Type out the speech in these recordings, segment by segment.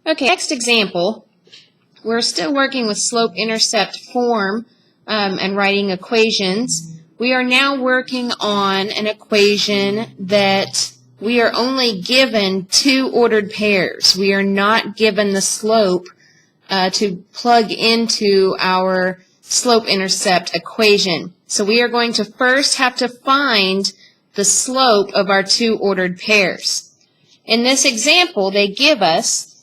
Okay, next example, we're still working with slope-intercept form and writing equations. We are now working on an equation that we are only given two ordered pairs. We are not given the slope to plug into our slope-intercept equation. So we are going to first have to find the slope of our two ordered pairs. In this example, they give us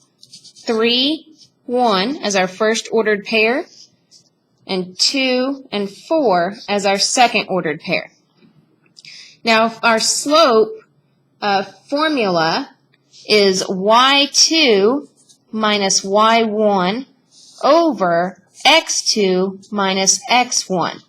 3, 1 as our first ordered pair, and 2 and 4 as our second ordered pair. Now, our slope formula is y2 minus y1 over x2 minus x1.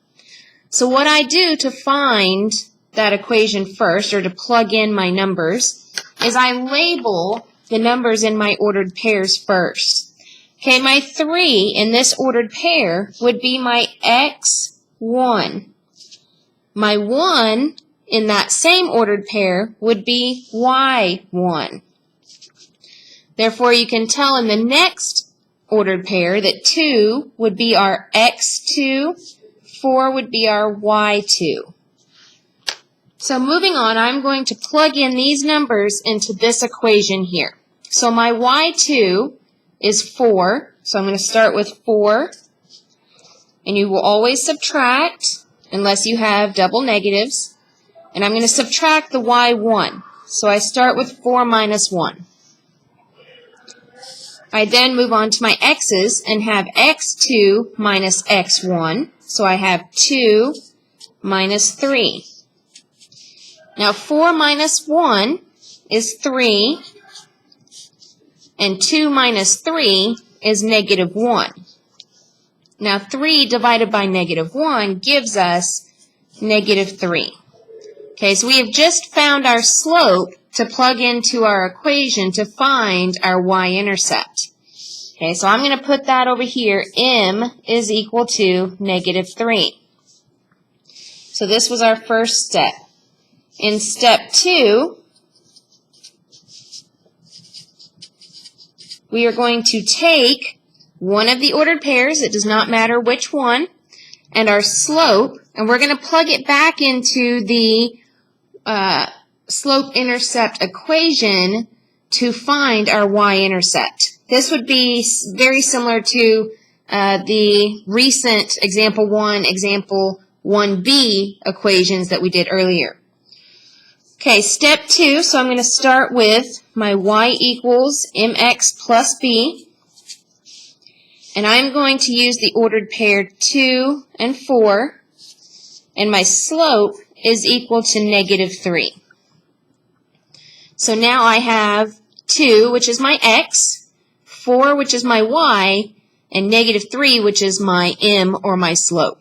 So what I do to find that equation first, or to plug in my numbers, is I label the numbers in my ordered pairs first. Okay, my 3 in this ordered pair would be my x1. My 1 in that same ordered pair would be y1. Therefore, you can tell in the next ordered pair that 2 would be our x2, 4 would be our y2. So moving on, I'm going to plug in these numbers into this equation here. So my y2 is 4, so I'm going to start with 4. And you will always subtract unless you have double negatives. And I'm going to subtract the y1. So I start with 4 minus 1. I then move on to my x's and have x2 minus x1. So I have 2 minus 3. Now 4 minus 1 is 3, and 2 minus 3 is negative 1. Now 3 divided by negative 1 gives us negative 3. Okay, so we have just found our slope to plug into our equation to find our y-intercept. Okay, so I'm going to put that over here. M is equal to negative 3. So this was our first step. In step 2, we are going to take one of the ordered pairs, it does not matter which one, and our slope, and we're going to plug it back into the slope-intercept equation to find our y-intercept. This would be very similar to the recent example 1, example 1b equations that we did earlier. Okay, step 2, so I'm going to start with my y equals mx plus b. And I'm going to use the ordered pair 2 and 4. And my slope is equal to negative 3. So now I have 2, which is my x, 4, which is my y, and negative 3, which is my m, or my slope.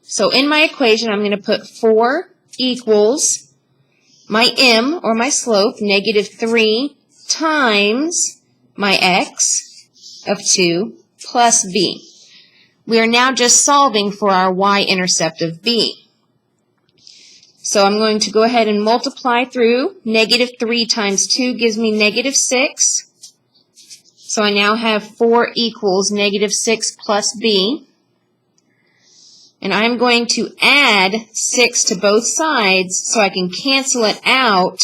So in my equation, I'm going to put 4 equals my m, or my slope, negative 3 times my x of 2 plus b. We are now just solving for our y-intercept of b. So I'm going to go ahead and multiply through. Negative 3 times 2 gives me negative 6. So I now have 4 equals negative 6 plus b. And I'm going to add 6 to both sides so I can cancel it out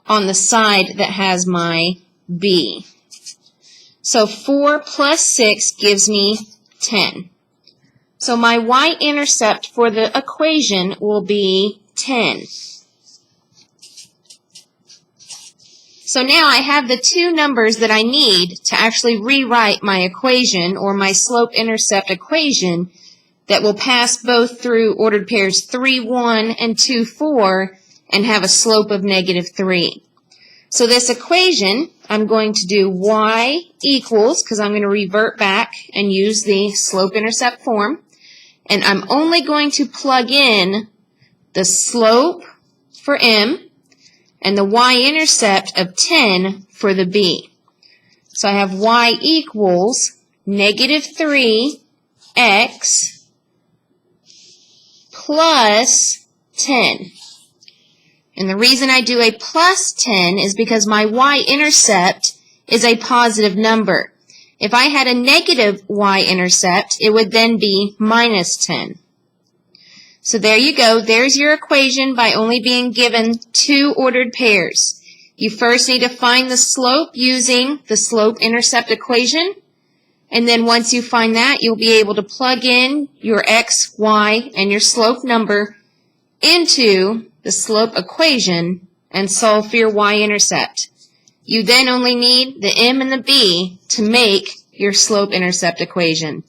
on the side that has my b. So 4 plus 6 gives me 10. So my y-intercept for the equation will be 10. So now I have the two numbers that I need to actually rewrite my equation, or my slope-intercept equation, that will pass both through ordered pairs 3, 1 and 2, 4 and have a slope of negative 3. So this equation, I'm going to do y equals, because I'm going to revert back and use the slope-intercept form, and I'm only going to plug in the slope for m and the y-intercept of 10 for the b. So I have y equals negative 3x plus 10. And the reason I do a plus 10 is because my y-intercept is a positive number. If I had a negative y-intercept, it would then be minus 10. So there you go. There's your equation by only being given two ordered pairs. You first need to find the slope using the slope-intercept equation. And then once you find that, you'll be able to plug in your x, y, and your slope number into the slope equation and solve for your y-intercept. You then only need the m and the b to make your slope-intercept equation.